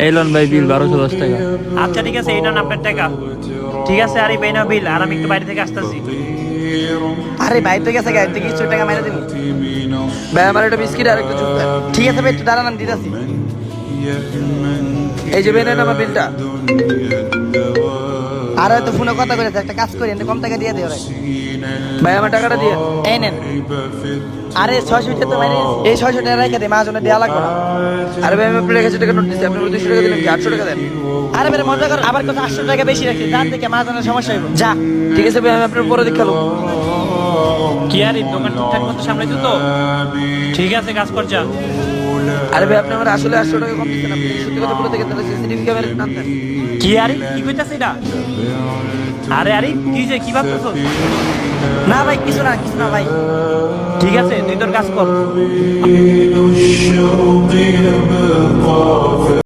এই লোন ভাই বিল 1210 টাকা। আচ্ছা ঠিক আছে, এই নেন আপনার টাকা। ঠিক আছে, আরে ভাই না বিল, আর আমি একটু বাইরে থেকে আসতেছি। আরে ভাই তো গেছে, গাড়ি থেকে কিছু টাকা মেরে দিন। ভাই আমার একটা বিস্কিট আর একটা জুস দেন। ঠিক আছে ভাই, একটু দাঁড়ান, আমি দিতেছি। এই যে ভাই নেন আমার বিলটা। আর হয়তো ফোনে কথা করেছে, একটা কাজ করি, কম টাকা দিয়ে দিও রে। ভাই আমার টাকাটা দিয়ে। এই নেন। আরে 600 টাকা তো মাইনে এই 600 টাকা রেখে দে, মাঝনে দেওয়া লাগবে না। আরে ভাই আমি আপনার 1000 টাকা নোট দিচ্ছি, আপনি 200 টাকা দিলেন কি? 800 টাকা দেন। আরে বেরে মজা কর, আবার কত 800 টাকা বেশি রাখি, যার থেকে মাঝনের সমস্যা হইব। যা। ঠিক আছে ভাই, আমি আপনার পরে দেখালো। কি আর এই দোকান ঠিকঠাক মতো সামলাইছো তো? ঠিক আছে, কাজ কর যা। আরে ভাই আপনি আমার আসলে 800 টাকা কম দিচ্ছেন, আপনি সত্যি কথা বলে দেখেন, তাহলে সিসিটিভি ক্যামেরা টানতেন। কি আরে কি কইতাছ এটা? আরে আরে কি যে কি ভাবতেছ? না ভাই, কিছু না ভাই। ঠিক আছে, তুই তোর কাজ কর।